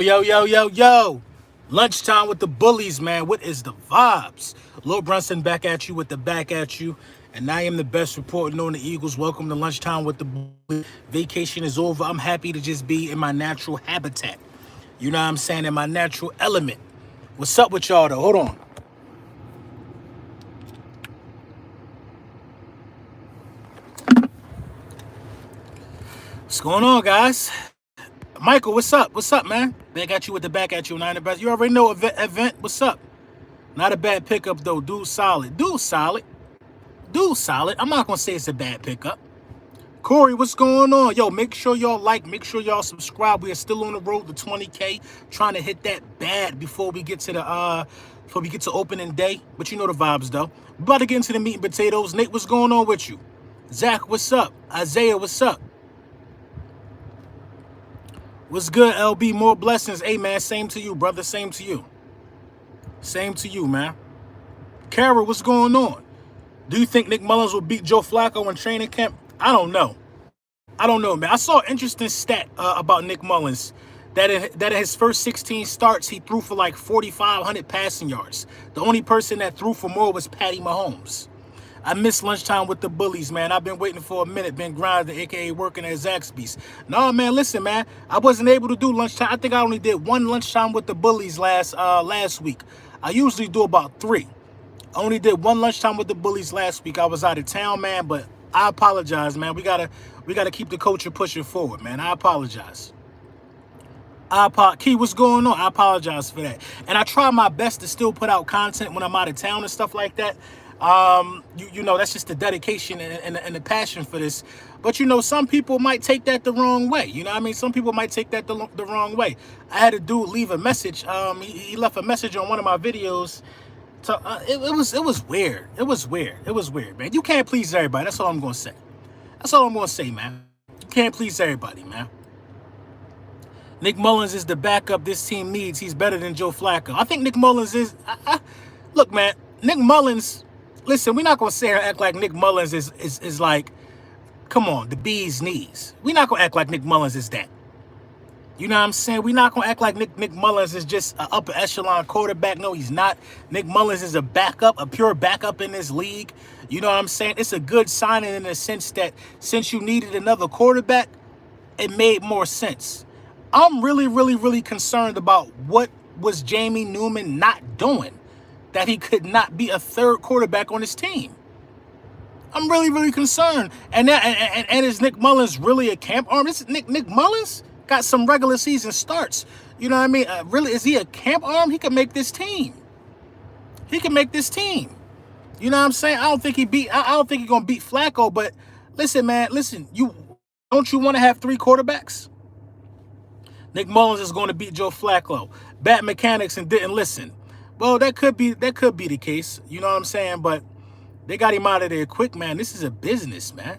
Yo, yo, yo, yo. Lunchtime with the bullies, man. What is the vibes? Lil Brunson back at you with the back at you. And I am the best reporting on the Eagles. Welcome to Lunchtime with the bullies. Vacation is over. I'm happy to just be in my natural habitat. You know what I'm saying? In my natural element. What's up with y'all, though? Hold on. What's going on, guys? Michael, what's up? What's up, man? Back at you with the back at you. Nine the best. You already know event. What's up? Not a bad pickup, though. Dude solid. Dude solid. Dude solid. I'm not going to say it's a bad pickup. Corey, what's going on? Yo, make sure y'all like, make sure y'all subscribe. We are still on the road to 20K, trying to hit that bad before we get to opening day. But you know the vibes, though. We're about to get into the meat and potatoes. Nate, what's going on with you? Zach, what's up? Isaiah, what's up? What's good, LB? More blessings. Hey, man, same to you, brother. Same to you. Same to you, man. Kara, what's going on? Do you think Nick Mullens will beat Joe Flacco in training camp? I don't know. I don't know, man. I saw an interesting stat about Nick Mullens that in his first 16 starts, he threw for like 4,500 passing yards. The only person that threw for more was Patty Mahomes. I miss lunchtime with the bullies, man. I've been waiting for a minute, been grinding, a.k.a. working at Zaxby's. No, man, listen, man. I wasn't able to do lunchtime. I think I only did one lunchtime with the bullies last week. I usually do about 3. I only did one lunchtime with the bullies last week. I was out of town, man, but I apologize, man. We gotta keep the culture pushing forward, man. I apologize. Key, what's going on? I apologize for that. And I try my best to still put out content when I'm out of town and stuff like that. You know, that's just the dedication and the passion for this. But, you know, some people might take that the wrong way. You know what I mean? Some people might take that the wrong way. I had a dude leave a message. He left a message on one of my videos. It was weird. It was weird, man. You can't please everybody. That's all I'm going to say. That's all I'm going to say, man. You can't please everybody, man. Nick Mullens is the backup this team needs. He's better than Joe Flacco. I think Nick Mullens is... Look, man, Nick Mullens... Listen, we're not going to sit here and act like Nick Mullens is like, come on, the bee's knees. We're not going to act like Nick Mullens is that. You know what I'm saying? We're not going to act like Nick Mullens is just an upper echelon quarterback. No, he's not. Nick Mullens is a backup, a pure backup in this league. You know what I'm saying? It's a good signing in the sense that since you needed another quarterback, it made more sense. I'm really concerned about what was Jamie Newman not doing that he could not be a third quarterback on his team. I'm really concerned. And is Nick Mullens really a camp arm? This is Nick Mullens got some regular season starts. You know what I mean? Really, is he a camp arm? He can make this team. He can make this team. You know what I'm saying? I don't think he's gonna beat Flacco. But listen, man, listen. You want to have 3 quarterbacks? Nick Mullens is going to beat Joe Flacco. Bad mechanics and didn't listen. Well, that could be the case. You know what I'm saying? But they got him out of there quick, man. This is a business, man.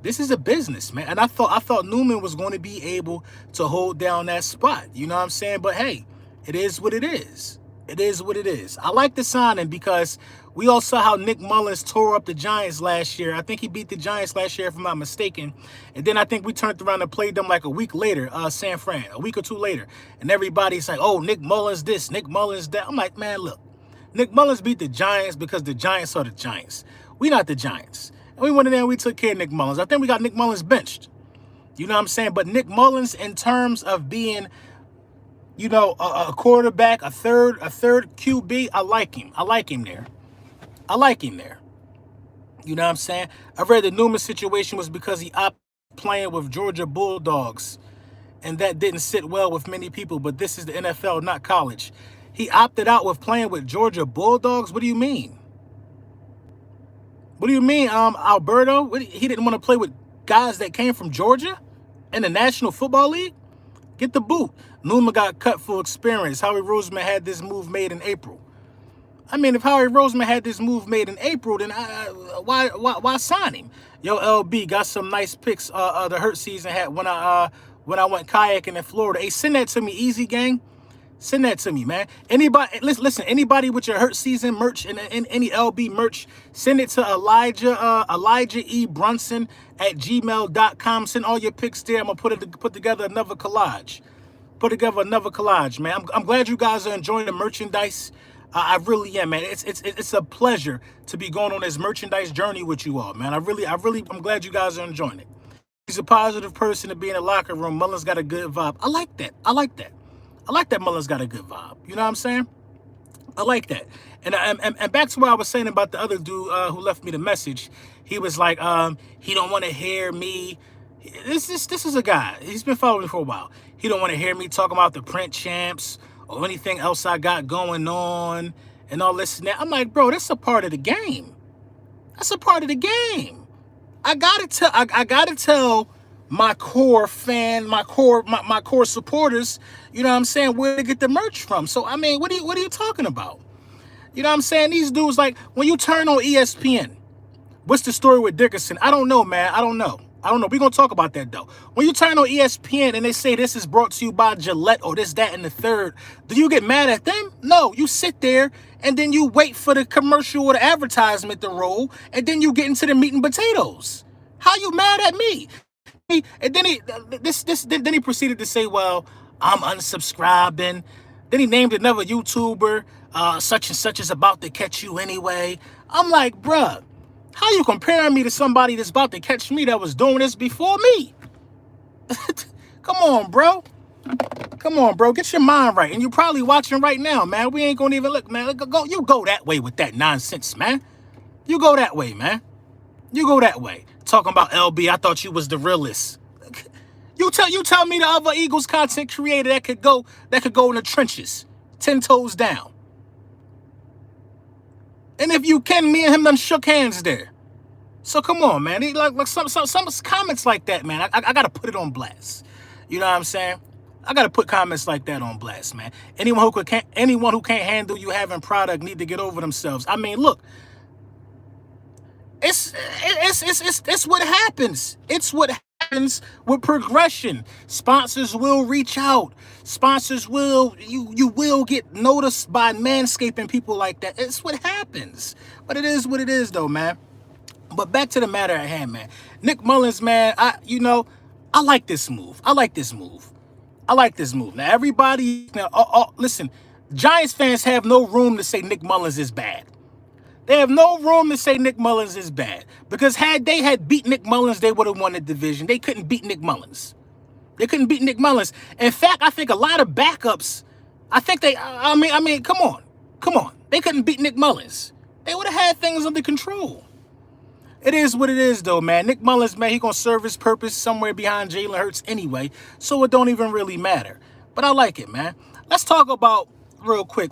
This is a business, man. And I thought Newman was going to be able to hold down that spot. You know what I'm saying? But hey, it is what it is. It is what it is. I like the signing because we all saw how Nick Mullens tore up the Giants last year. I think he beat the Giants last year, if I'm not mistaken. And then I think we turned around and played them like a week later, San Fran, a week or 2 later. And everybody's like, oh, Nick Mullens this, Nick Mullens that. I'm like, man, look, Nick Mullens beat the Giants because the Giants are the Giants. We not the Giants. And we went in there and we took care of Nick Mullens. I think we got Nick Mullens benched. You know what I'm saying? But Nick Mullens, in terms of being, you know, a quarterback, a third QB, I like him. I like him there. You know what I'm saying? I read the Newman situation was because he opted playing with Georgia Bulldogs, and that didn't sit well with many people, but this is the NFL, not college. He opted out with playing with Georgia Bulldogs? What do you mean? What do you mean, Alberto? He didn't want to play with guys that came from Georgia in the National Football League? Get the boot. Newman got cut for experience. Howie Roseman had this move made in April. I mean, if Howie Roseman had this move made in April, then why sign him? Yo, LB got some nice pics. The Hurt season had when I went kayaking in Florida. Hey, send that to me, easy gang. Send that to me, man. Anybody, listen. Anybody with your Hurt season merch and any LB merch, send it to Elijah E. Brunson at gmail.com. Send all your pics there. I'm gonna put together another collage. put together another collage, man. I'm glad you guys are enjoying the merchandise. I really am, man. It's a pleasure to be going on this merchandise journey with you all, man. I'm glad you guys are enjoying it. He's a positive person to be in the locker room. Mullens got a good vibe. I like that. I like that Mullens got a good vibe. You know what I'm saying? I like that. And back to what I was saying about the other dude who left me the message. He was like, he don't want to hear me. This is a guy. He's been following me for a while. He don't want to hear me talking about the print champs or anything else I got going on and all this and that. I'm like, bro, that's a part of the game. That's a part of the game. I gotta tell my core fan, my core supporters, you know what I'm saying, where to get the merch from. So I mean, what are you talking about? You know what I'm saying? These dudes, like, when you turn on ESPN, what's the story with Dickerson? I don't know, man. I don't know. We're going to talk about that, though. When you turn on ESPN and they say this is brought to you by Gillette or this, that, and the third, do you get mad at them? No. You sit there and then you wait for the commercial or the advertisement to roll, and then you get into the meat and potatoes. How you mad at me? And then he proceeded to say, well, I'm unsubscribing. Then he named another YouTuber, such and such is about to catch you anyway. I'm like, bruh, how you comparing me to somebody that's about to catch me that was doing this before me? Come on, bro. Come on, bro. Get your mind right. And you're probably watching right now, man. We ain't gonna even look, man. You go that way with that nonsense, man. You go that way, man. You go that way. Talking about LB, I thought you was the realest. You tell me the other Eagles content creator that could go in the trenches, 10 toes down. And if you can, me and him done shook hands there. So come on, man. Like some comments like that, man. I gotta put it on blast. You know what I'm saying? I gotta put comments like that on blast, man. Anyone who can't handle you having product need to get over themselves. I mean, look. It's what happens. It's what happens with progression. Sponsors will reach out. Sponsors will, you will get noticed by manscaping people like that. It's what happens. But it is what it is, though, man. But back to the matter at hand, man. Nick Mullens, man, I like this move. I like this move. Now, everybody, listen, Giants fans have no room to say Nick Mullens is bad. They have no room to say Nick Mullens is bad. Because had they had beat Nick Mullens, they would have won the division. They couldn't beat Nick Mullens. In fact, I think a lot of backups, come on. They couldn't beat Nick Mullens. They would have had things under control. It is what it is, though, man. Nick Mullens, man, he going to serve his purpose somewhere behind Jalen Hurts anyway, so it don't even really matter. But I like it, man. Let's talk about, real quick,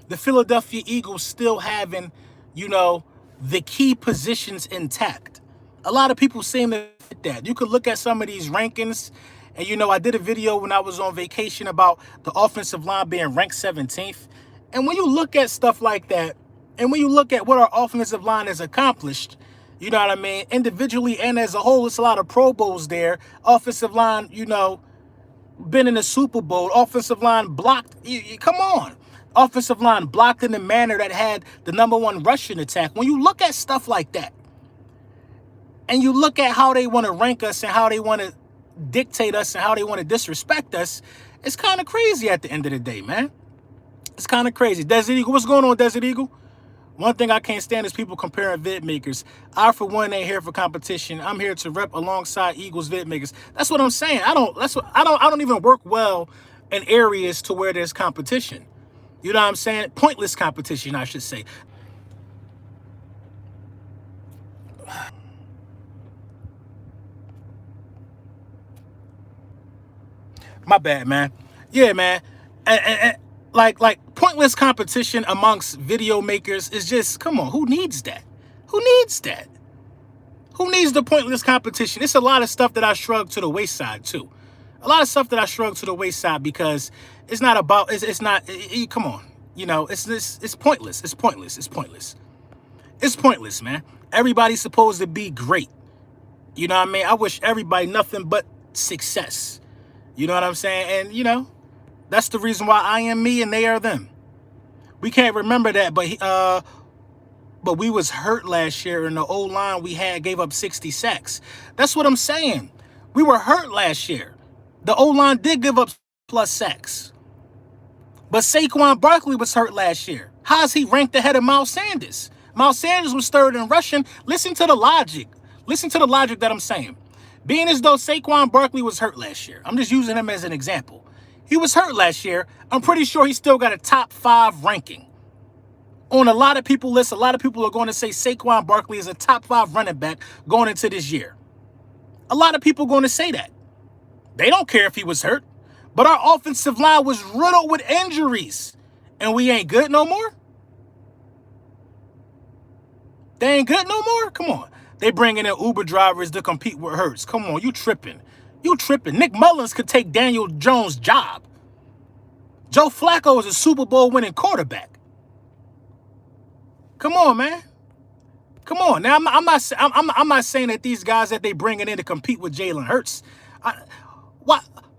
the Philadelphia Eagles still having, the key positions intact. A lot of people seem to fit that. You could look at some of these rankings, and, I did a video when I was on vacation about the offensive line being ranked 17th. And when you look at stuff like that, and when you look at what our offensive line has accomplished, you know what I mean, individually and as a whole, it's a lot of Pro Bowls there. Offensive line, been in the Super Bowl. Offensive line blocked. Come on. Offensive line blocked in a manner that had the #1 rushing attack. When you look at stuff like that, and you look at how they want to rank us and how they want to dictate us and how they want to disrespect us, it's kind of crazy at the end of the day, man. It's kind of crazy. Desert Eagle, what's going on, Desert Eagle? One thing I can't stand is people comparing vid makers. I, for one, ain't here for competition. I'm here to rep alongside Eagles vid makers. That's what I'm saying. I don't even work well in areas to where there's competition. You know what I'm saying? Pointless competition, I should say. My bad, man. Yeah, man. And like pointless competition amongst video makers is just, come on, who needs that? Who needs that? Who needs the pointless competition? It's a lot of stuff that I shrug to the wayside, too. A lot of stuff that I shrug to the wayside because it's not about, come on. It's pointless. It's pointless, man. Everybody's supposed to be great. You know what I mean? I wish everybody nothing but success. You know what I'm saying? And, that's the reason why I am me and they are them. We can't remember that, but we was hurt last year and the O-line we had gave up 60 sacks. That's what I'm saying. We were hurt last year. The O-line did give up plus sacks. But Saquon Barkley was hurt last year. How is he ranked ahead of Miles Sanders? Miles Sanders was third in rushing. Listen to the logic. Listen to the logic that I'm saying. Being as though Saquon Barkley was hurt last year. I'm just using him as an example. He was hurt last year. I'm pretty sure he still got a top 5 ranking. On a lot of people's lists, a lot of people are going to say Saquon Barkley is a top 5 running back going into this year. A lot of people are going to say that. They don't care if he was hurt. But our offensive line was riddled with injuries. And we ain't good no more? They ain't good no more? Come on. They bringing in Uber drivers to compete with Hurts. Come on, you tripping. You tripping. Nick Mullens could take Daniel Jones' job. Joe Flacco is a Super Bowl winning quarterback. Come on, man. Come on. Now, I'm not saying that these guys that they bringing in to compete with Jalen Hurts.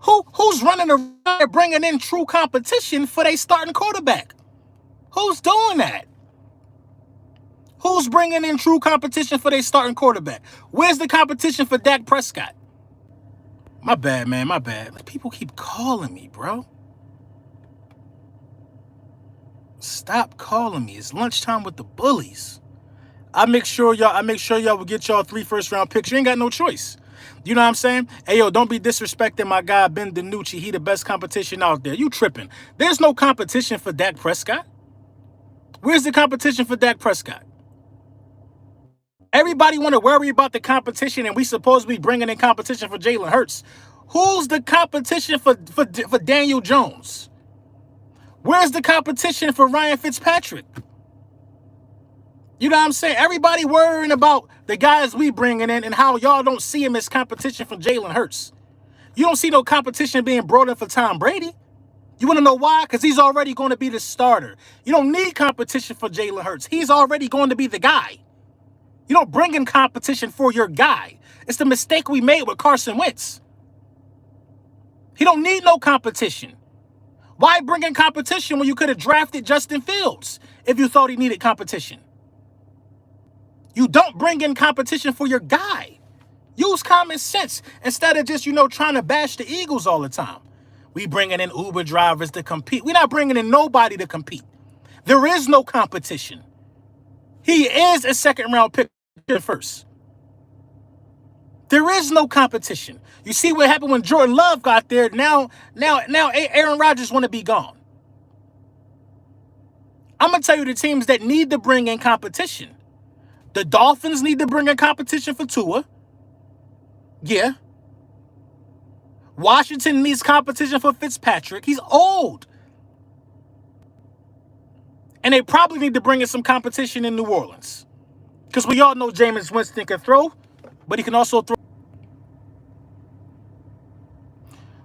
Who's running around bringing in true competition for their starting quarterback? Who's doing that? Who's bringing in true competition for their starting quarterback? Where's the competition for Dak Prescott? My bad, man. My bad. People keep calling me, bro. Stop calling me. It's lunchtime with the bullies. I make sure y'all will get y'all 3 first-round picks. You ain't got no choice. You know what I'm saying? Hey, yo, don't be disrespecting my guy, Ben DiNucci. He the best competition out there. You tripping. There's no competition for Dak Prescott. Where's the competition for Dak Prescott? Everybody want to worry about the competition, and we supposed to be bringing in competition for Jalen Hurts. Who's the competition for Daniel Jones? Where's the competition for Ryan Fitzpatrick? You know what I'm saying? Everybody worrying about the guys we bringing in and how y'all don't see him as competition for Jalen Hurts. You don't see no competition being brought in for Tom Brady. You want to know why? Because he's already going to be the starter. You don't need competition for Jalen Hurts. He's already going to be the guy. You don't bring in competition for your guy. It's the mistake we made with Carson Wentz. He don't need no competition. Why bring in competition when you could have drafted Justin Fields if you thought he needed competition? You don't bring in competition for your guy. Use common sense instead of just, trying to bash the Eagles all the time. We bringing in Uber drivers to compete. We're not bringing in nobody to compete. There is no competition. He is a second-round pick first. There is no competition. You see what happened when Jordan Love got there. Now Aaron Rodgers want to be gone. I'm going to tell you the teams that need to bring in competition. The Dolphins need to bring in competition for Tua. Yeah. Washington needs competition for Fitzpatrick. He's old. And they probably need to bring in some competition in New Orleans. Because we all know Jameis Winston can throw, but he can also throw.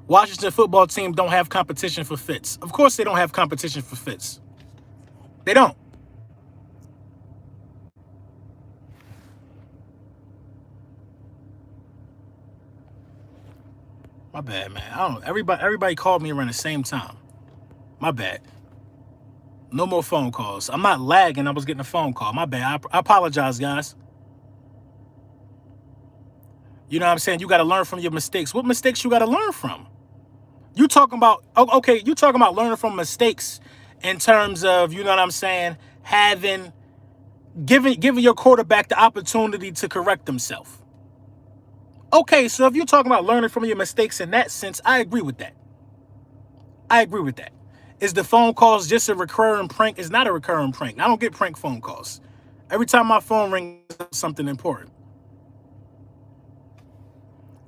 Washington football team don't have competition for Fitz. Of course they don't have competition for Fitz. They don't. My bad, man. I don't know. Everybody called me around the same time. My bad. No more phone calls. I'm not lagging. I was getting a phone call. My bad. I apologize, guys. You know what I'm saying? You got to learn from your mistakes. What mistakes you got to learn from? You talking about, okay, you talking about learning from mistakes in terms of, you know what I'm saying, giving your quarterback the opportunity to correct himself. Okay, so if you're talking about learning from your mistakes in that sense, I agree with that. I agree with that. Is the phone calls just a recurring prank? It's not a recurring prank. I don't get prank phone calls. Every time my phone rings, it's something important.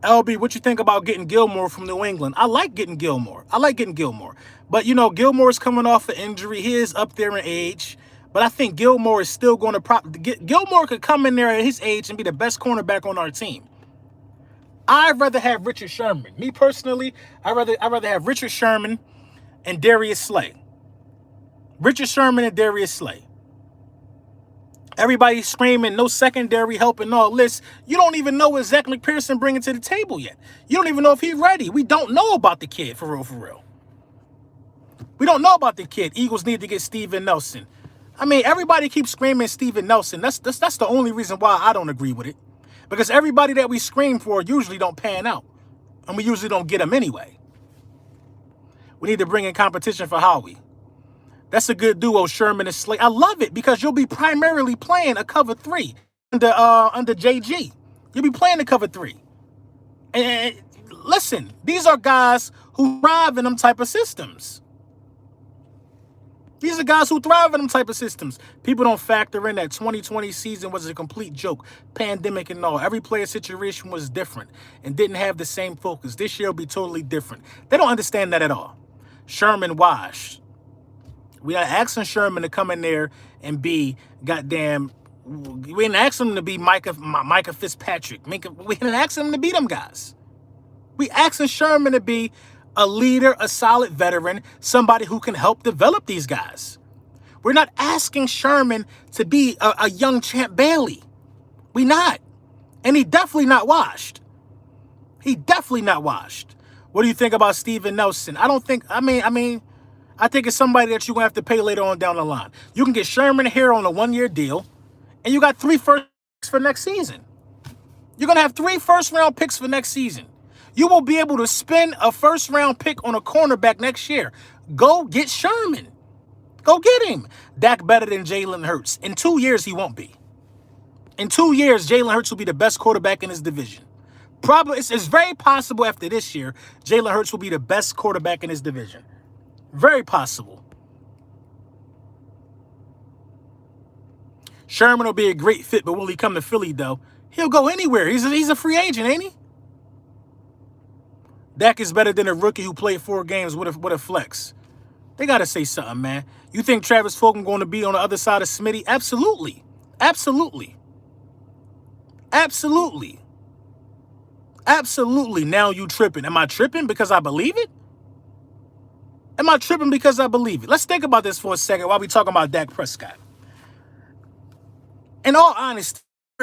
LB, what you think about getting Gilmore from New England? I like getting Gilmore. But, Gilmore's coming off an injury. He is up there in age. But I think Gilmore is still going to Gilmore could come in there at his age and be the best cornerback on our team. I'd rather have Richard Sherman. Me personally, I'd rather have Richard Sherman and Darius Slay. Richard Sherman and Darius Slay. Everybody's screaming, no secondary help and all this. You don't even know what Zach McPherson bringing to the table yet. You don't even know if he's ready. We don't know about the kid, for real. We don't know about the kid. Eagles need to get Steven Nelson. I mean, everybody keeps screaming Steven Nelson. That's the only reason why I don't agree with it. Because everybody that we scream for usually don't pan out. And we usually don't get them anyway. We need to bring in competition for Howie. That's a good duo, Sherman and Slay. I love it because you'll be primarily playing a cover 3 under JG. You'll be playing the cover 3. And listen, these are guys who thrive in them type of systems. These are guys who thrive in them type of systems. People don't factor in that 2020 season was a complete joke. Pandemic and all. Every player situation was different and didn't have the same focus. This year will be totally different. They don't understand that at all. Sherman washed. We are asking Sherman to come in there and be goddamn. We didn't ask him to be Micah Fitzpatrick. We didn't ask him to be them guys. We asking Sherman to be a leader, a solid veteran, somebody who can help develop these guys. We're not asking Sherman to be a young Champ Bailey. We not. And he definitely not washed. He definitely not washed. What do you think about Steven Nelson? I think it's somebody that you're going to have to pay later on down the line. You can get Sherman here on a 1-year deal, and you got 3 first picks for next season. You're going to have 3 first-round picks for next season. You will be able to spend a first-round pick on a cornerback next year. Go get Sherman. Go get him. Dak better than Jalen Hurts. In 2 years, he won't be. In 2 years, Jalen Hurts will be the best quarterback in his division. Probably, it's very possible after this year, Jalen Hurts will be the best quarterback in his division. Very possible. Sherman will be a great fit, but will he come to Philly, though? He'll go anywhere. He's a free agent, ain't he? Dak is better than a rookie who played 4 games with a flex. They got to say something, man. You think Travis Fulgham going to be on the other side of Smitty? Absolutely. Absolutely. Absolutely. Absolutely. Now you tripping. Am I tripping because I believe it? Am I tripping because I believe it? Let's think about this for a second while we talking about Dak Prescott. In all honesty,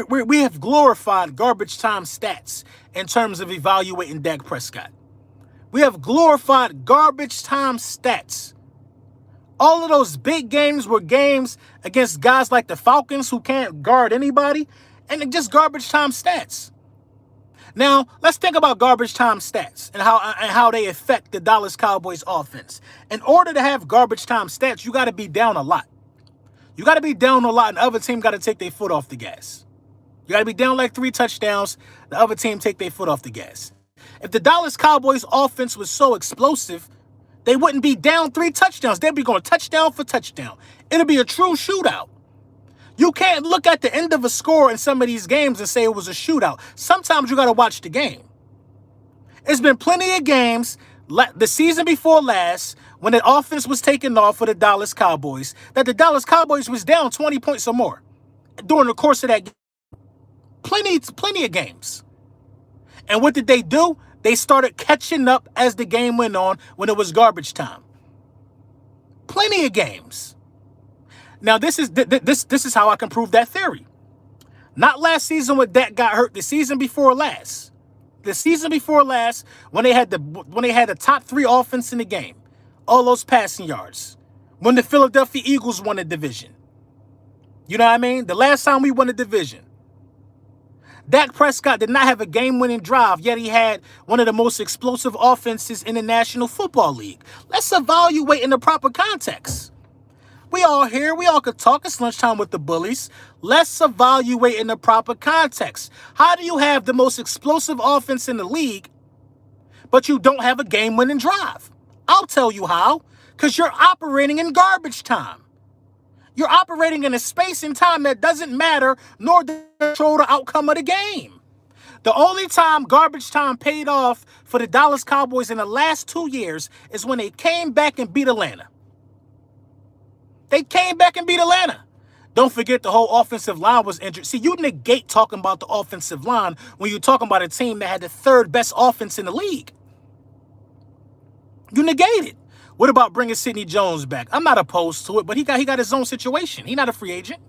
we have glorified garbage time stats in terms of evaluating Dak Prescott. We have glorified garbage time stats. All of those big games were games against guys like the Falcons who can't guard anybody, and just garbage time stats. Now, let's think about garbage time stats and how they affect the Dallas Cowboys offense. In order to have garbage time stats, you got to be down a lot. You got to be down a lot, and the other team got to take their foot off the gas. You got to be down like 3 touchdowns, the other team take their foot off the gas. If the Dallas Cowboys offense was so explosive, they wouldn't be down 3 touchdowns. They'd be going touchdown for touchdown. It'll be a true shootout. You can't look at the end of a score in some of these games and say it was a shootout. Sometimes you got to watch the game. It's been plenty of games, the season before last, when the offense was taking off for the Dallas Cowboys, that the Dallas Cowboys was down 20 points or more during the course of that game. Plenty of games. And what did they do? They started catching up as the game went on when it was garbage time. Plenty of games. Now, this is how I can prove that theory. Not last season when Dak got hurt. The season before last. The season before last when they had the top 3 offense in the game. All those passing yards. When the Philadelphia Eagles won the division. You know what I mean? The last time we won the division. Dak Prescott did not have a game-winning drive, yet he had one of the most explosive offenses in the National Football League. Let's evaluate in the proper context. We all here. We all could talk. It's lunchtime with the bullies. Let's evaluate in the proper context. How do you have the most explosive offense in the league, but you don't have a game-winning drive? I'll tell you how. Because you're operating in garbage time. You're operating in a space and time that doesn't matter, nor does it control the outcome of the game. The only time garbage time paid off for the Dallas Cowboys in the last 2 years is when they came back and beat Atlanta. They came back and beat Atlanta. Don't forget the whole offensive line was injured. See, you negate talking about the offensive line when you're talking about a team that had the 3rd best offense in the league. You negate it. What about bringing Sidney Jones back? I'm not opposed to it, but he got his own situation. He's not a free agent.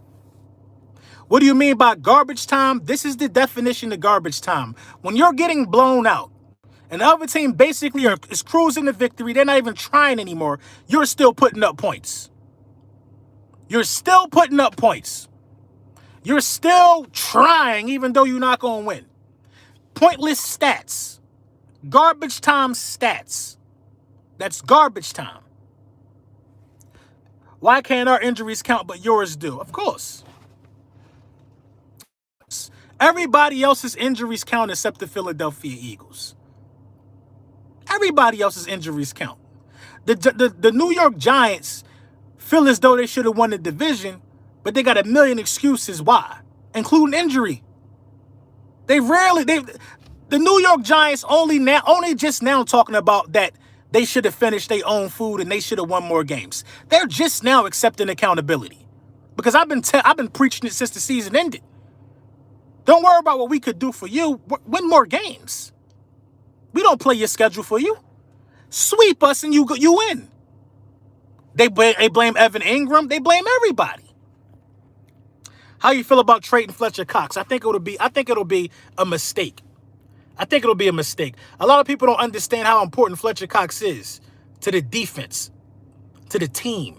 What do you mean by garbage time? This is the definition of garbage time. When you're getting blown out and the other team basically is cruising to victory, they're not even trying anymore, you're still putting up points. You're still putting up points. You're still trying even though you're not going to win. Pointless stats. Garbage time stats. That's garbage time. Why can't our injuries count but yours do? Of course. Everybody else's injuries count except the Philadelphia Eagles. Everybody else's injuries count. The New York Giants feel as though they should have won the division, but they got a million excuses why, including injury. The New York Giants only just now talking about that they should have finished their own food and they should have won more games. They're just now accepting accountability. Because I've been preaching it since the season ended. Don't worry about what we could do for you. Win more games. We don't play your schedule for you. Sweep us and you win. They blame Evan Ingram. They blame everybody. How you feel about trading Fletcher Cox? I think it'll be a mistake. I think it'll be a mistake. A lot of people don't understand how important Fletcher Cox is to the defense, to the team.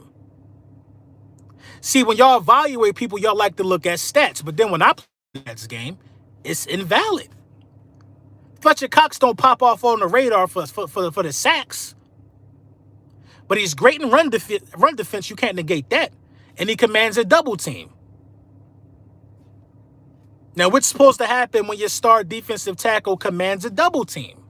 See, when y'all evaluate people, y'all like to look at stats. But then when I play the stats game, it's invalid. Fletcher Cox don't pop off on the radar for the sacks. But he's great in run defense. You can't negate that. And he commands a double team. Now, what's supposed to happen when your star defensive tackle commands a double team?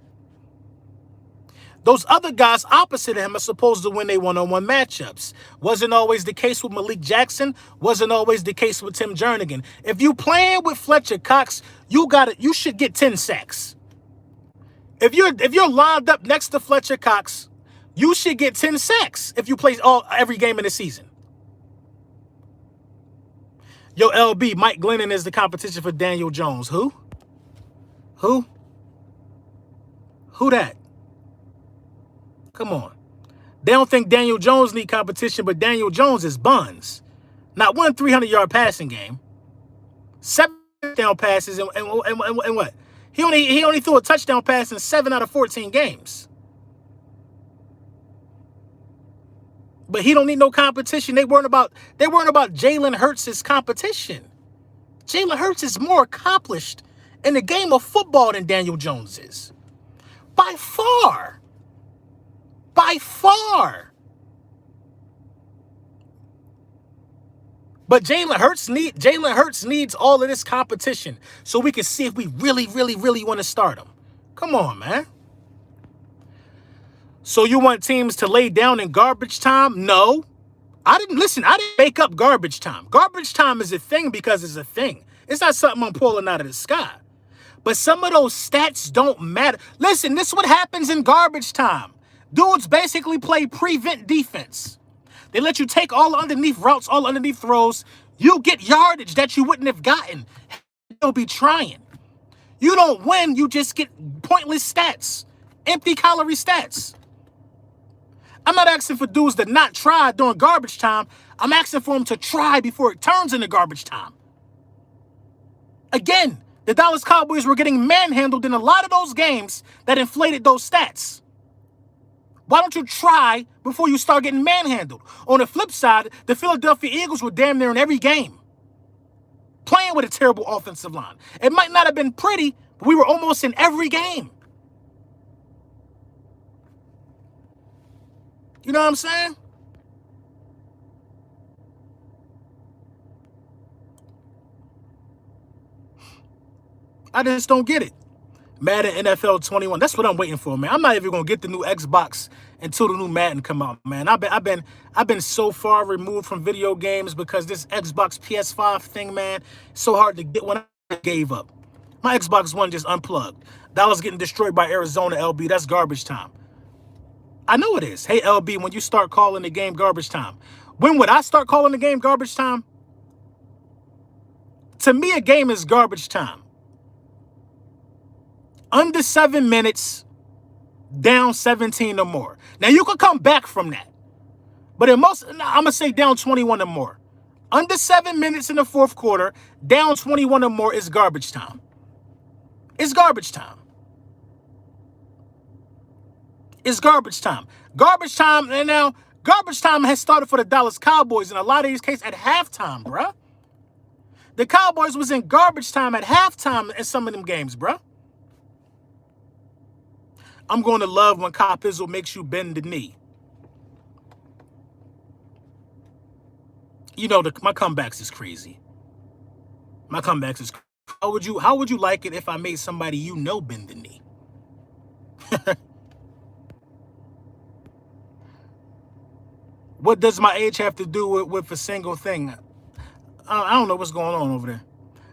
Those other guys opposite of him are supposed to win their one-on-one matchups. Wasn't always the case with Malik Jackson. Wasn't always the case with Tim Jernigan. If you playing with Fletcher Cox, you should get 10 sacks. If you're lined up next to Fletcher Cox, you should get 10 sacks if you play every game in the season. Yo, LB, Mike Glennon is the competition for Daniel Jones. Who? Who that? Come on. They don't think Daniel Jones need competition, but Daniel Jones is buns. Not one 300-yard passing game. 7 touchdown passes and what? He only threw a touchdown pass in 7 out of 14 games. But he don't need no competition. They weren't about Jalen Hurts' competition. Jalen Hurts is more accomplished in the game of football than Daniel Jones is. By far. By far. But Jalen Hurts needs all of this competition so we can see if we really, really, really want to start him. Come on, man. So you want teams to lay down in garbage time? No. I didn't make up garbage time. Garbage time is a thing because it's a thing. It's not something I'm pulling out of the sky. But some of those stats don't matter. Listen, this is what happens in garbage time. Dudes basically play prevent defense. They let you take all underneath routes, all underneath throws. You get yardage that you wouldn't have gotten. They'll be trying. You don't win, you just get pointless stats. Empty calorie stats. I'm not asking for dudes to not try during garbage time. I'm asking for them to try before it turns into garbage time. Again, the Dallas Cowboys were getting manhandled in a lot of those games that inflated those stats. Why don't you try before you start getting manhandled? On the flip side, the Philadelphia Eagles were damn near in every game, playing with a terrible offensive line. It might not have been pretty, but we were almost in every game. You know what I'm saying? I just don't get it. Madden NFL 21. That's what I'm waiting for, man. I'm not even gonna get the new Xbox until the new Madden come out, man. I've been so far removed from video games because this Xbox PS5 thing, man, it's so hard to get when I gave up. My Xbox One just unplugged. Dallas getting destroyed by Arizona, LB. That's garbage time. I know it is. Hey, LB, when you start calling the game garbage time, when would I start calling the game garbage time? To me, a game is garbage time. Under 7 minutes, down 17 or more. Now, you could come back from that. But I'm going to say down 21 or more. Under 7 minutes in the fourth quarter, down 21 or more is garbage time. It's garbage time. It's garbage time. Garbage time, and now garbage time has started for the Dallas Cowboys in a lot of these cases at halftime, bruh. The Cowboys was in garbage time at halftime in some of them games, bruh. I'm going to love when Cop Izzle makes you bend the knee. You know, my comebacks is crazy. My comebacks is crazy. How would you like it if I made somebody you know bend the knee? What does my age have to do with a single thing? I don't know what's going on over there.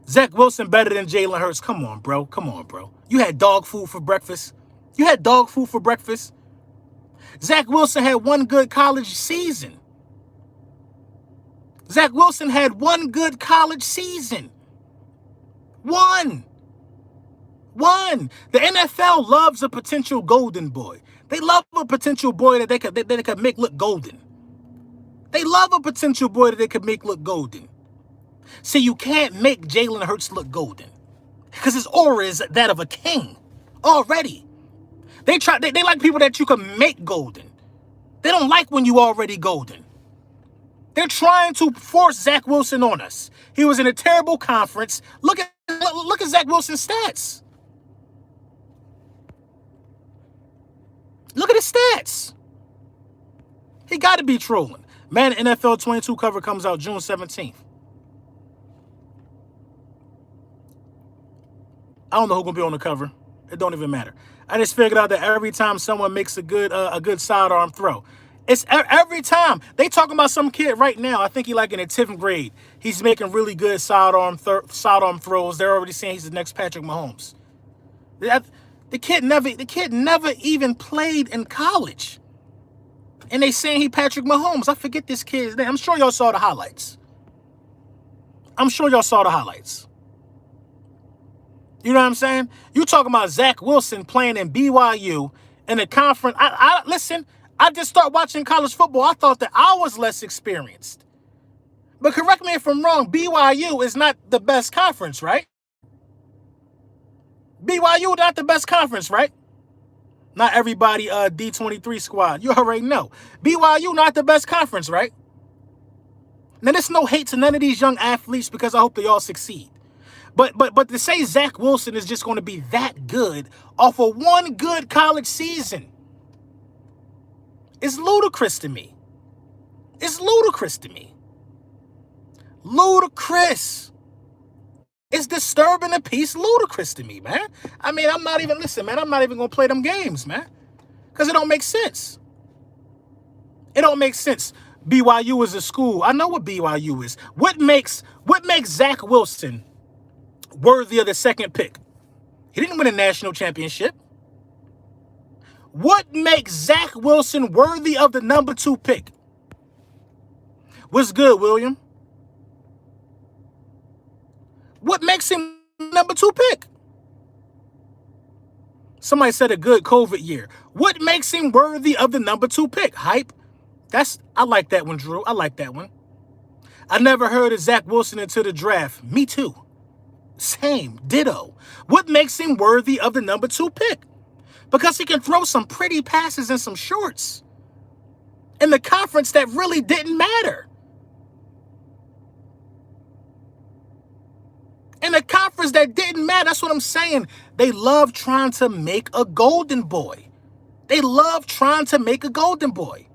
Zach Wilson better than Jalen Hurts. Come on, bro. Come on, bro. You had dog food for breakfast. You had dog food for breakfast. Zach Wilson had one good college season. Zach Wilson had one good college season. One. The NFL loves a potential golden boy. They love a potential boy that they could make look golden. They love a potential boy that they could make look golden. See, you can't make Jalen Hurts look golden because his aura is that of a king already. They like people that you can make golden. They don't like when you already golden. They're trying to force Zach Wilson on us. He was in a terrible conference. Look at Zach Wilson's stats. Look at his stats. He got to be trolling. Man, NFL 22 cover comes out June 17th. I don't know who's going to be on the cover. It don't even matter. I just figured out that every time someone makes a good sidearm throw, it's every time. They talking about some kid right now. I think he like in the 10th grade. He's making really good sidearm throws. They're already saying he's the next Patrick Mahomes. The kid never even played in college. And they saying he Patrick Mahomes. I forget this kid's name. I'm sure y'all saw the highlights. You know what I'm saying? You talking about Zach Wilson playing in BYU in a conference. Listen, I just started watching college football. I thought that I was less experienced. But correct me if I'm wrong, BYU is not the best conference, right? BYU not the best conference, right? Not everybody D23 squad. You already know. BYU not the best conference, right? Now, there's no hate to none of these young athletes because I hope they all succeed. But to say Zach Wilson is just going to be that good off of one good college season is ludicrous to me. It's ludicrous to me. Ludicrous. It's disturbing the peace, ludicrous to me, man. I mean, I'm not even going to play them games, man. Because it don't make sense. It don't make sense. BYU is a school. I know what BYU is. What makes Zach Wilson worthy of the second pick? He didn't win a national championship. What makes Zach Wilson worthy of the number 2 pick? What's good, William? What makes him number 2 pick? Somebody said a good COVID year. What makes him worthy of the number 2 pick? Hype. I like that one, Drew. I like that one. I never heard of Zach Wilson until the draft. Me too. Same. Ditto. What makes him worthy of the number 2 pick? Because he can throw some pretty passes and some shorts in the conference that really didn't matter. In a conference that didn't matter. That's what I'm saying. They love trying to make a golden boy. They love trying to make a golden boy.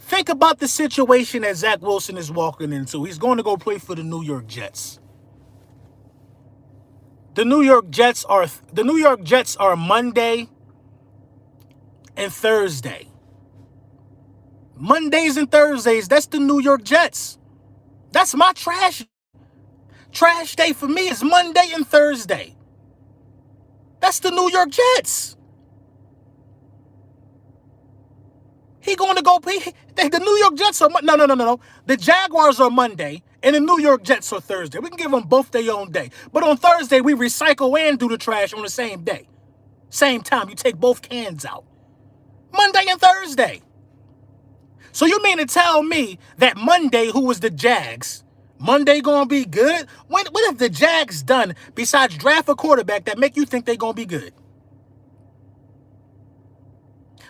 Think about the situation that Zach Wilson is walking into. He's going to go play for the New York Jets. The New York Jets are Monday and Thursday. Mondays and Thursdays, that's the New York Jets. That's my trash day for me is Monday and Thursday. That's the New York Jets. He going to go play. The New York Jets are no. The Jaguars are Monday and the New York Jets are Thursday. We can give them both their own day. But on Thursday, we recycle and do the trash on the same day. Same time. You take both cans out. Monday and Thursday. So you mean to tell me that Monday, who was the Jags, Monday gonna be good? What have the Jags done besides draft a quarterback that make you think they gonna be good?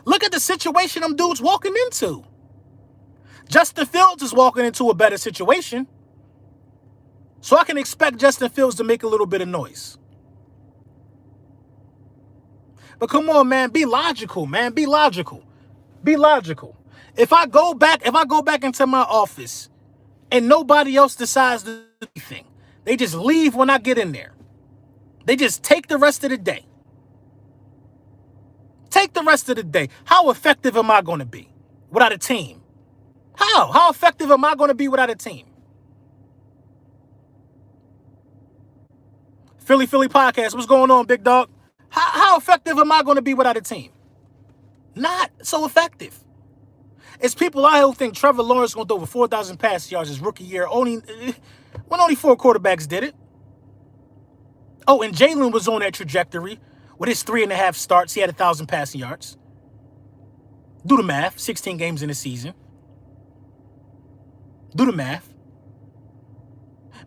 Look at the situation them dudes walking into. Justin Fields is walking into a better situation. So I can expect Justin Fields to make a little bit of noise. But come on, man, be logical, man. Be logical. Be logical. If I go back into my office and nobody else decides to do anything, they just leave when I get in there. They just take the rest of the day. Take the rest of the day. How effective am I going to be without a team? How effective am I going to be without a team? Philly Podcast, what's going on, big dog? How effective am I going to be without a team? Not so effective. It's people out here who think Trevor Lawrence going to throw over 4,000 pass yards his rookie year. Only 4 quarterbacks did it. Oh, and Jalen was on that trajectory with his 3.5 starts. He had 1,000 passing yards. Do the math. 16 games in a season. Do the math.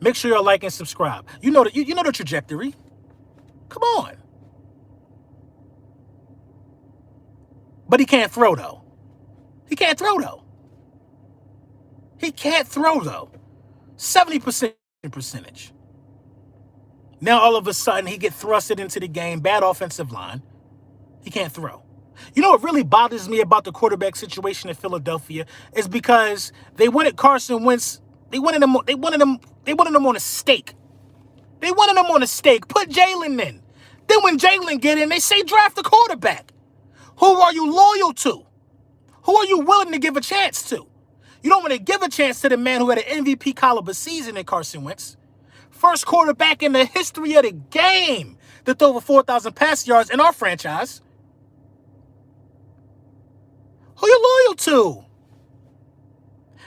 Make sure you like and subscribe. You know the trajectory. Come on. But he can't throw, though. He can't throw, though. 70% percentage. Now, all of a sudden, he get thrusted into the game. Bad offensive line. He can't throw. You know what really bothers me about the quarterback situation in Philadelphia is because they wanted Carson Wentz. They wanted him on a stake. They wanted him on a stake. Put Jalen in. Then when Jalen get in, they say draft a quarterback. Who are you loyal to? Who are you willing to give a chance to? You don't want to give a chance to the man who had an MVP caliber season in Carson Wentz. First quarterback in the history of the game to throw over 4,000 pass yards in our franchise. Who you loyal to?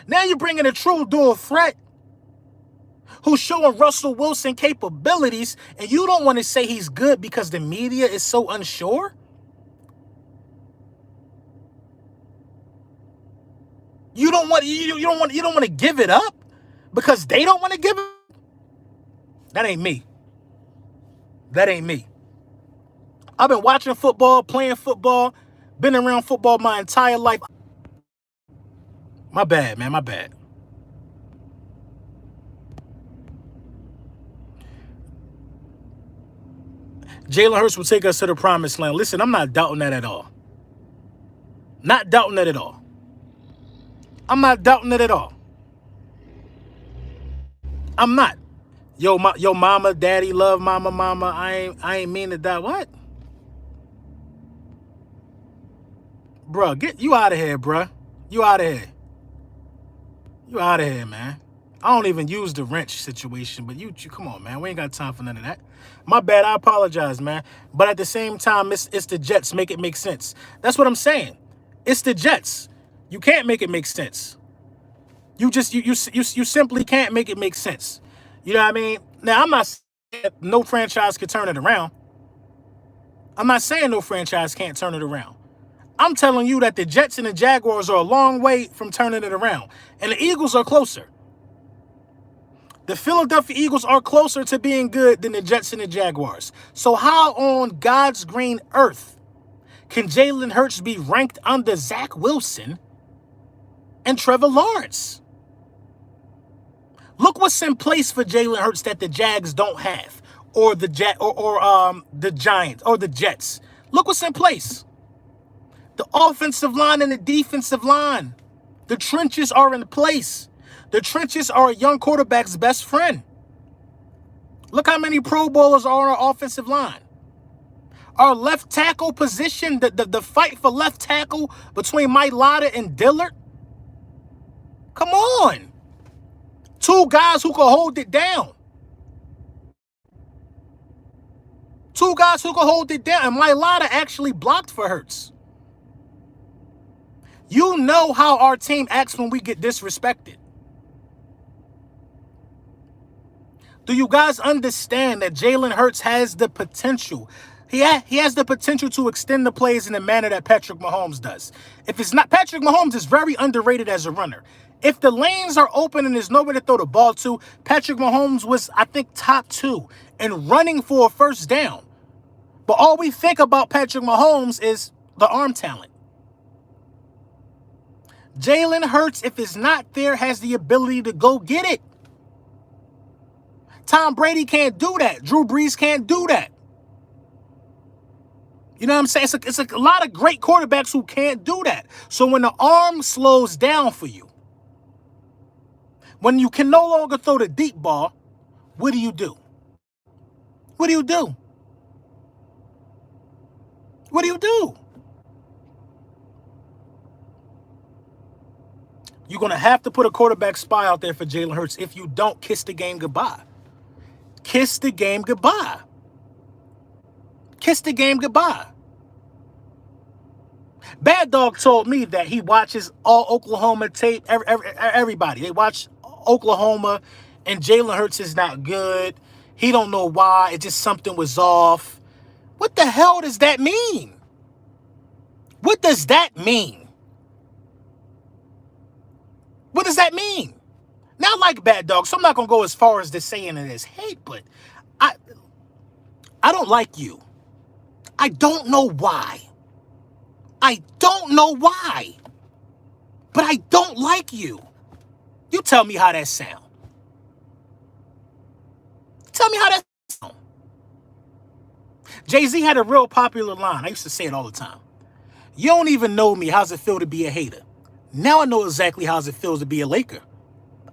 Now you're bringing a true dual threat who's showing Russell Wilson capabilities, and you don't want to say he's good because the media is so unsure? You don't want to give it up because they don't want to give it up? That ain't me. That ain't me. I've been watching football, playing football, been around football my entire life. My bad, man, my bad. Jalen Hurts will take us to the promised land. Listen, I'm not doubting that at all. Not doubting that at all. I'm not doubting it at all. I'm not. Yo, mama, daddy, love mama. I ain't mean to die. What? Bruh, get you out of here, bruh. You out of here. You out of here, man. I don't even use the wrench situation, but you come on, man. We ain't got time for none of that. My bad. I apologize, man. But at the same time, it's the Jets. Make it make sense. That's what I'm saying. It's the Jets. You can't make it make sense. You simply can't make it make sense. You know what I mean? Now, I'm not saying no franchise can turn it around. I'm not saying no franchise can't turn it around. I'm telling you that the Jets and the Jaguars are a long way from turning it around. And the Eagles are closer. The Philadelphia Eagles are closer to being good than the Jets and the Jaguars. So how on God's green earth can Jalen Hurts be ranked under Zach Wilson and Trevor Lawrence? Look what's in place for Jalen Hurts that the Jags don't have, or the Giants or the Jets. Look what's in place. The offensive line and the defensive line. The trenches are in place. The trenches are a young quarterback's best friend. Look how many Pro Bowlers are on our offensive line. Our left tackle position, the fight for left tackle between Mailata and Dillard. Come on. Two guys who can hold it down. Two guys who can hold it down. And Mailata actually blocked for Hurts. You know how our team acts when we get disrespected. Do you guys understand that Jalen Hurts has the potential? He has the potential to extend the plays in the manner that Patrick Mahomes does. If it's not, Patrick Mahomes is very underrated as a runner. If the lanes are open and there's nowhere to throw the ball to, Patrick Mahomes was, I think, top 2 in running for a first down. But all we think about Patrick Mahomes is the arm talent. Jalen Hurts, if it's not there, has the ability to go get it. Tom Brady can't do that. Drew Brees can't do that. You know what I'm saying? It's a lot of great quarterbacks who can't do that. So when the arm slows down for you, when you can no longer throw the deep ball, what do you do? What do you do? What do you do? You're going to have to put a quarterback spy out there for Jalen Hurts. If you don't, kiss the game goodbye. Kiss the game goodbye. Kiss the game goodbye. Bad Dog told me that he watches all Oklahoma tape. Everybody. They watch Oklahoma, and Jalen Hurts is not good. He don't know why. It's just something was off. What the hell does that mean? What does that mean? What does that mean? Now, I like Bad Dog, so I'm not going to go as far as to saying it as hate, but I don't like you. I don't know why. I don't know why. But I don't like you. You tell me how that sound. Tell me how that sound. Jay-Z had a real popular line. I used to say it all the time. You don't even know me. How's it feel to be a hater? Now I know exactly how it feels to be a Laker.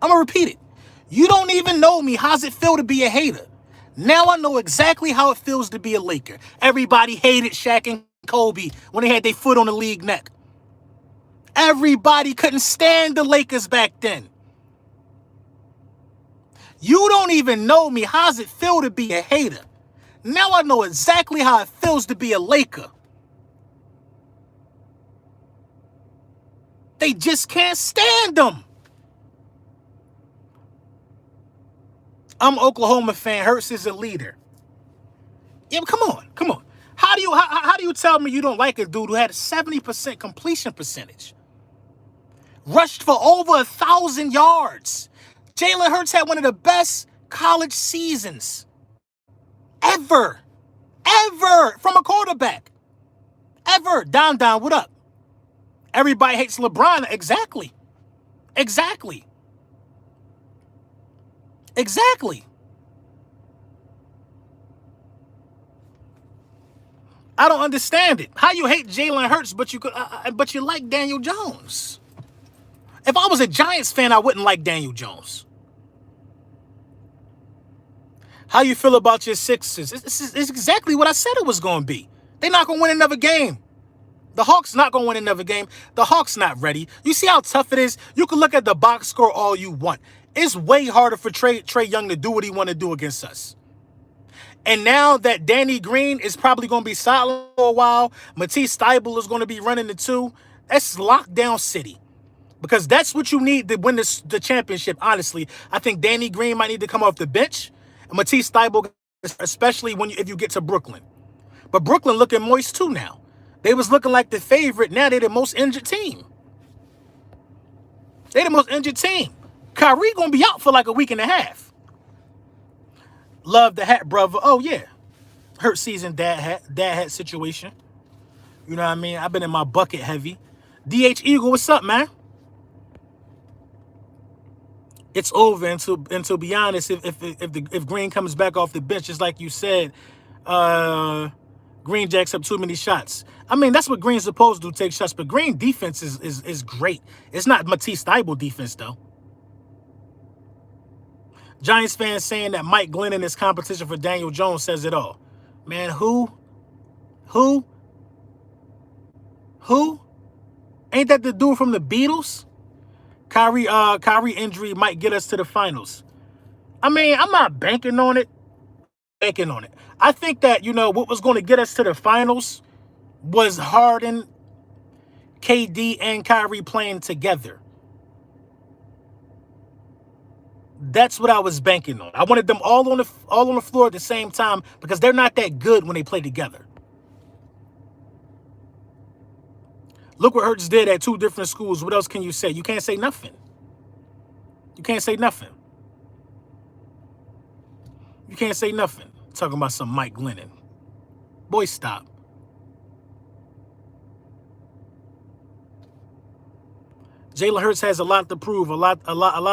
I'm going to repeat it. You don't even know me. How's it feel to be a hater? Now I know exactly how it feels to be a Laker. Everybody hated Shaq and Kobe when they had their foot on the league neck. Everybody couldn't stand the Lakers back then. You don't even know me. How's it feel to be a hater? Now I know exactly how it feels to be a Laker. They just can't stand them. I'm an Oklahoma fan. Hurts is a leader. Yeah, come on. How do you tell me you don't like a dude who had a 70% completion percentage? Rushed for over 1,000 yards. Jalen Hurts had one of the best college seasons ever from a quarterback. Ever. Don, what up? Everybody hates LeBron. Exactly. I don't understand it. How you hate Jalen Hurts, but you like Daniel Jones? If I was a Giants fan, I wouldn't like Daniel Jones. How you feel about your Sixers? It's exactly what I said it was going to be. They're not going to win another game. The Hawks not going to win another game. The Hawks not ready. You see how tough it is? You can look at the box score all you want. It's way harder for Trae Young to do what he want to do against us. And now that Danny Green is probably going to be silent for a while, Matisse Thybulle is going to be running the 2. That's lockdown city. Because that's what you need to win the championship, honestly. I think Danny Green might need to come off the bench. And Matisse Thybulle, especially if you get to Brooklyn. But Brooklyn looking moist too now. They was looking like the favorite. Now they're the most injured team. Kyrie going to be out for like a week and a half. Love the hat, brother. Oh, yeah. Hurt season dad hat situation. You know what I mean? I've been in my bucket heavy. DH Eagle, what's up, man? It's over. And to be honest, if Green comes back off the bench, just like you said, Green jacks up too many shots. I mean, that's what Green's supposed to do, take shots. But Green defense is great. It's not Matisse Thybulle defense, though. Giants fans saying that Mike Glennon is competition for Daniel Jones says it all. Man, who? Ain't that the dude from the Beatles? Kyrie injury might get us to the finals. I mean, I'm not banking on it. I think that, what was going to get us to the finals was Harden, KD, and Kyrie playing together. That's what I was banking on. I wanted them all on the floor at the same time because they're not that good when they play together. Look what Hurts did at 2 different schools. What else can you say? You can't say nothing. Talking about some Mike Glennon. Boy, stop. Jalen Hurts has a lot to prove. A lot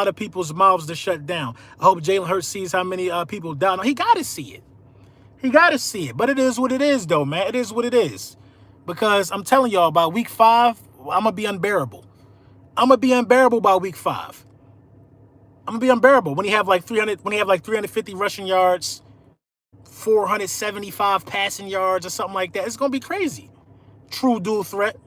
of people's mouths to shut down. I hope Jalen Hurts sees how many people down. He got to see it. He got to see it. But it is what it is, though, man. It is what it is. Because I'm telling y'all, by week 5, I'm going to be unbearable. I'm going to be unbearable by week 5. I'm going to be unbearable when he have like 350 rushing yards, 475 passing yards or something like that. It's going to be crazy. True dual threat.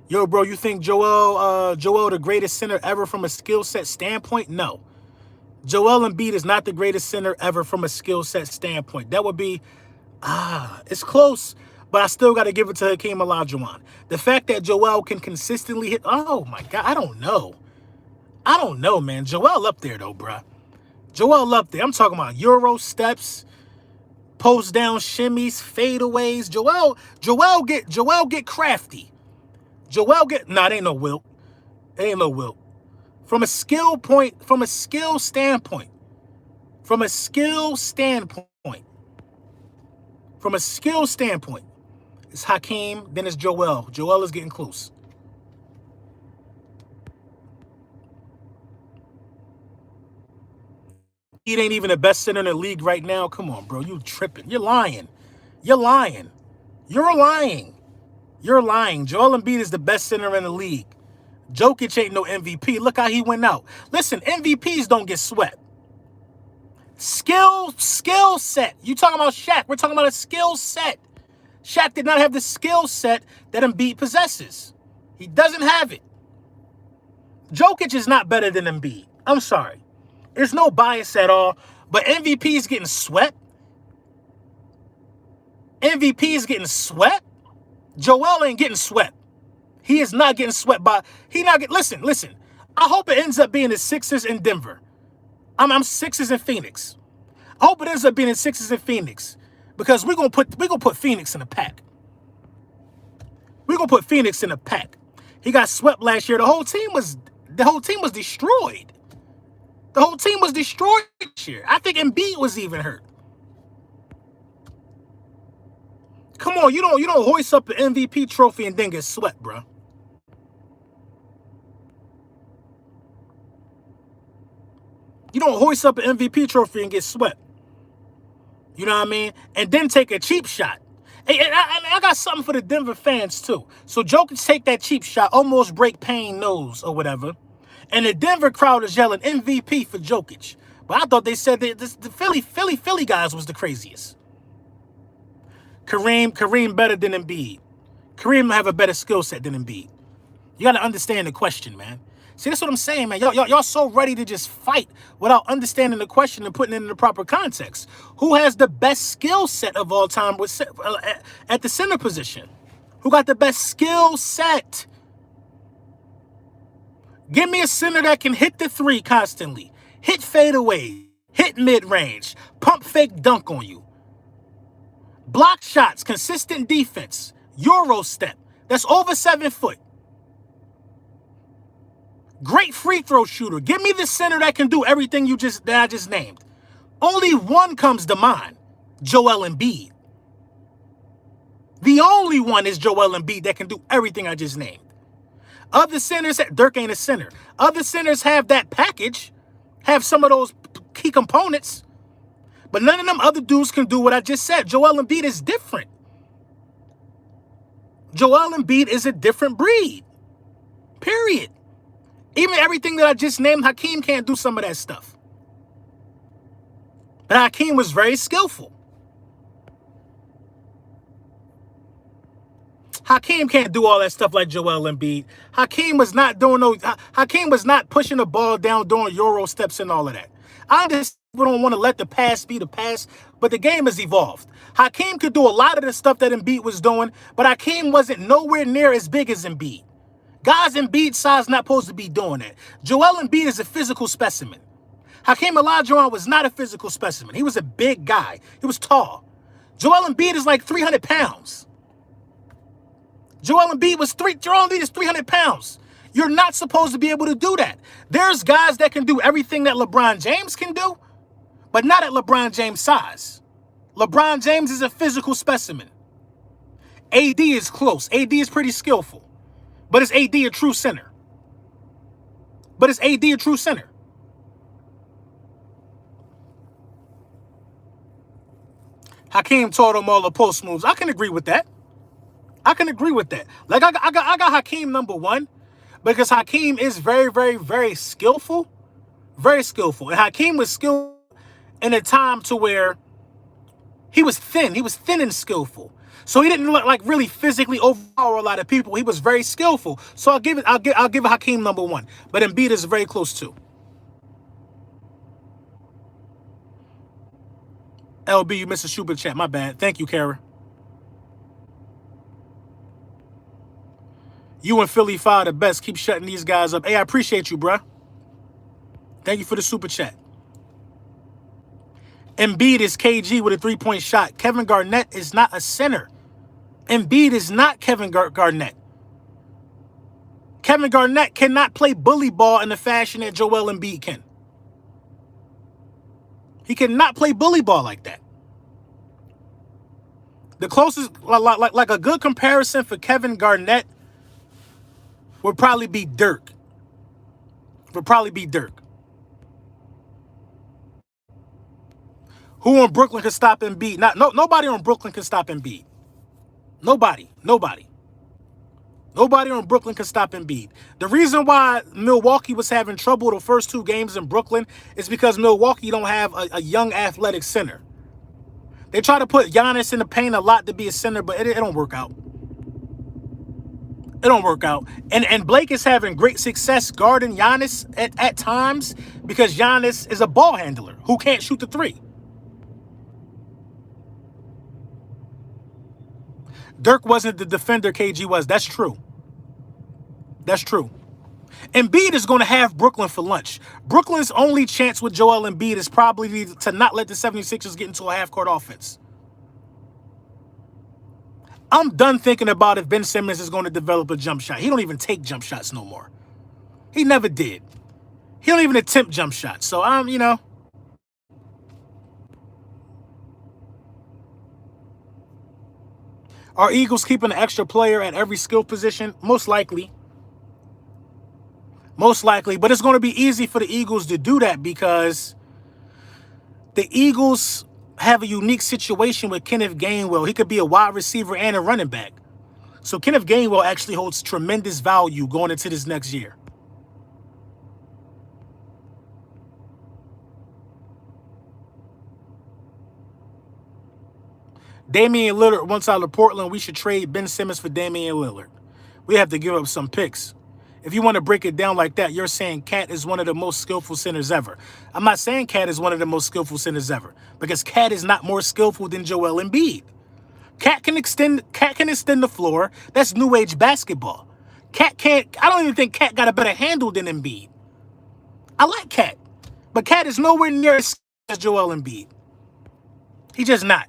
Yo, bro, you think Joel the greatest center ever from a skill set standpoint? No. Joel Embiid is not the greatest center ever from a skill set standpoint. That would be, it's close, but I still got to give it to Hakeem Olajuwon. The fact that Joel can consistently hit, oh my God, I don't know, man. Joel up there, though, bruh. Joel up there. I'm talking about Euro steps, post down shimmies, fadeaways. Joel get crafty. It ain't no Wilt. It ain't no Wilt. From a skill standpoint, it's Hakeem, then it's Joel. Joel is getting close. He ain't even the best center in the league right now. Come on, bro. You tripping. You're lying. Joel Embiid is the best center in the league. Jokic ain't no MVP. Look how he went out. Listen, MVPs don't get swept. Skill set. You talking about Shaq. We're talking about a skill set. Shaq did not have the skill set that Embiid possesses. He doesn't have it. Jokic is not better than Embiid. I'm sorry. There's no bias at all. But MVP is getting swept. Joel ain't getting swept. He is not getting swept by. Listen. I hope it ends up being the Sixers in Denver. I'm Sixers in Phoenix. I hope it ends up being the Sixers in Phoenix because we're gonna put Phoenix in a pack. He got swept last year. The whole team was destroyed. This year. I think Embiid was even hurt. Come on, you don't hoist up an MVP trophy and then get swept, bro. You don't hoist up an MVP trophy and get swept. You know what I mean? And then take a cheap shot. And I got something for the Denver fans, too. So Jokic take that cheap shot, almost break Payne's nose or whatever. And the Denver crowd is yelling MVP for Jokic. But I thought they said that the Philly guys was the craziest. Kareem better than Embiid. Kareem have a better skill set than Embiid. You got to understand the question, man. See, that's what I'm saying, man. Y'all so ready to just fight without understanding the question and putting it in the proper context. Who has the best skill set of all time at the center position? Who got the best skill set? Give me a center that can hit the three constantly, hit fadeaway, hit mid-range, pump fake dunk on you. Block shots, consistent defense, Euro step. That's over 7 foot. Great free throw shooter. Give me the center that can do everything that I just named. Only one comes to mind. Joel Embiid. The only one is Joel Embiid that can do everything I just named. Other centers, Dirk ain't a center. Other centers have that package, have some of those key components, but none of them other dudes can do what I just said. Joel Embiid is different. Joel Embiid is a different breed. Period. Even everything that I just named, Hakeem can't do some of that stuff. But Hakeem was very skillful. Hakeem can't do all that stuff like Joel Embiid. Hakeem was not pushing the ball down, doing Euro steps and all of that. I understand we don't want to let the past be the past, but the game has evolved. Hakeem could do a lot of the stuff that Embiid was doing, but Hakeem wasn't nowhere near as big as Embiid. Guys Embiid size not supposed to be doing that. Joel Embiid is a physical specimen. Hakeem Olajuwon was not a physical specimen. He was a big guy. He was tall. Joel Embiid is like 300 pounds. Joel Embiid is 300 pounds. You're not supposed to be able to do that. There's guys that can do everything that LeBron James can do, but not at LeBron James' size. LeBron James is a physical specimen. AD is close. AD is pretty skillful. But is AD a true center? Hakeem taught him all the post moves. I can agree with that. I can agree with that. Like I got Hakeem number one because Hakeem is very, very, very skillful. Very skillful. And Hakeem was skillful in a time to where he was thin. He was thin and skillful. So he didn't look like really physically overpower a lot of people. He was very skillful. So I'll give Hakeem number one. But Embiid is very close too. LB, you missed a super chat. My bad. Thank you, Kara. You and Philly Fire the best. Keep shutting these guys up. Hey, I appreciate you, bruh. Thank you for the super chat. Embiid is KG with a three-point shot. Kevin Garnett is not a center. Embiid is not Kevin Garnett. Kevin Garnett cannot play bully ball in the fashion that Joel Embiid can. He cannot play bully ball like that. The closest, like a good comparison for Kevin Garnett would probably be Dirk. Who on Brooklyn can stop Embiid? Nobody on Brooklyn can stop Embiid. Nobody on Brooklyn can stop Embiid. The reason why Milwaukee was having trouble the first two games in Brooklyn is because Milwaukee don't have a young athletic center. They try to put Giannis in the paint a lot to be a center, but it don't work out. It don't work out. And Blake is having great success guarding Giannis at times because Giannis is a ball handler who can't shoot the three. Dirk wasn't the defender KG was. That's true. That's true. Embiid is going to have Brooklyn for lunch. Brooklyn's only chance with Joel Embiid is probably to not let the 76ers get into a half-court offense. I'm done thinking about if Ben Simmons is going to develop a jump shot. He don't even take jump shots no more. He never did. He don't even attempt jump shots. So, you know. Are Eagles keeping an extra player at every skill position? Most likely. Most likely. But it's going to be easy for the Eagles to do that because the Eagles have a unique situation with Kenneth Gainwell. He could be a wide receiver and a running back. So Kenneth Gainwell actually holds tremendous value going into this next year. Damian Lillard wants out of Portland. We should trade Ben Simmons for Damian Lillard. We have to give up some picks. If you want to break it down like that, you're saying Cat is one of the most skillful centers ever. I'm not saying Cat is one of the most skillful centers ever because Cat is not more skillful than Joel Embiid. Cat can extend the floor. That's new age basketball. Cat can't. I don't even think Cat got a better handle than Embiid. I like Cat, but Cat is nowhere near as Joel Embiid. He's just not.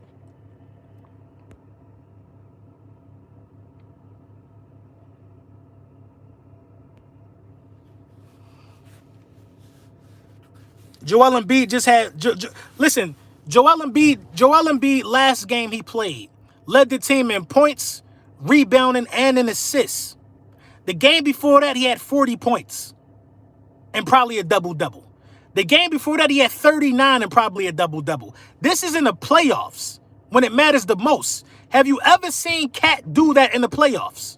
Joel Embiid just had, listen, Joel Embiid last game he played, led the team in points, rebounding, and in assists. The game before that, he had 40 points and probably a double-double. The game before that, he had 39 and probably a double-double. This is in the playoffs when it matters the most. Have you ever seen Cat do that in the playoffs?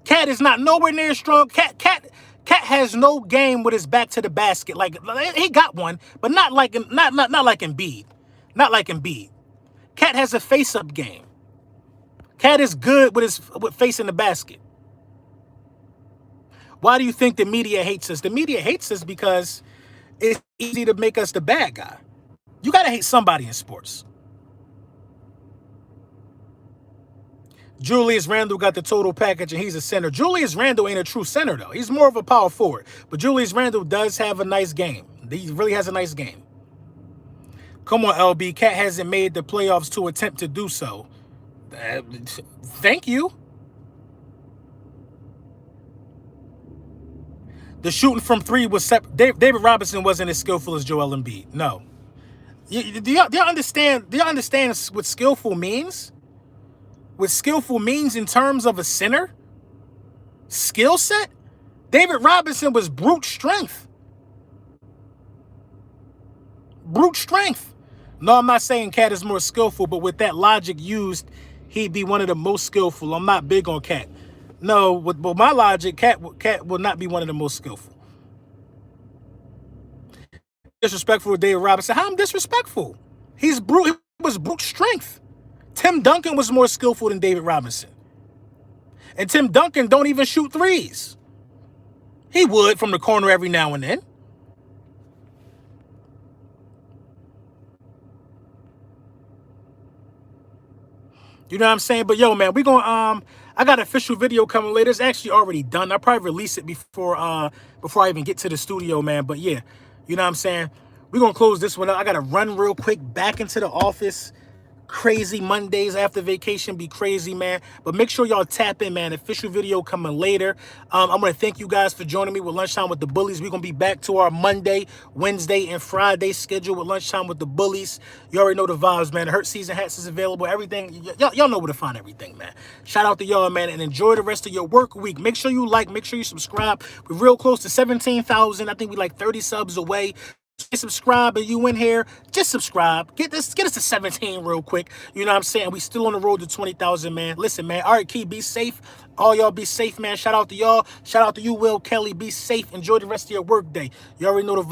Cat is not nowhere near strong. Cat has no game with his back to the basket. Like he got one, but not like Embiid. Not like Embiid. Cat has a face-up game. Cat is good with facing the basket. Why do you think the media hates us? The media hates us because it's easy to make us the bad guy. You gotta hate somebody in sports. Julius Randle got the total package, and he's a center. Julius Randle ain't a true center, though. He's more of a power forward. But Julius Randle does have a nice game. He really has a nice game. Come on, LB. Cat hasn't made the playoffs to attempt to do so. Thank you. The shooting from three was David Robinson wasn't as skillful as Joel Embiid. No. Do y'all understand what skillful means? What skillful means in terms of a center skill set? David Robinson was brute strength. Brute strength. No, I'm not saying Cat is more skillful, but with that logic used, he'd be one of the most skillful. I'm not big on Cat. No, with my logic, Cat will not be one of the most skillful. Disrespectful to David Robinson. How I'm disrespectful? He's brute. It was brute strength. Tim Duncan was more skillful than David Robinson. And Tim Duncan don't even shoot threes. He would from the corner every now and then. You know what I'm saying? But yo, man, we gonna I got an official video coming later. It's actually already done. I'll probably release it before I even get to the studio, man. But yeah, you know what I'm saying? We're gonna close this one up. I gotta run real quick back into the office. Crazy Mondays after vacation be crazy, man. But make sure y'all tap in, man. Official video coming later. I'm going to thank you guys for joining me with Lunchtime with the Bullies. We're going to be back to our Monday, Wednesday, and Friday schedule with Lunchtime with the Bullies. You already know the vibes, man. The Hurt Season hats is available. Everything. Y'all know where to find everything, man. Shout out to y'all, man, and enjoy the rest of your work week. Make sure you like. Make sure you subscribe. We're real close to 17,000. I think we like 30 subs away. Subscribe and you in here, just subscribe. Get us to 17 real quick. You know what I'm saying? We still on the road to 20,000, man. Listen, man. All right, Key, be safe. All y'all be safe, man. Shout out to y'all. Shout out to you, Will Kelly. Be safe. Enjoy the rest of your work day. You already know the vibe.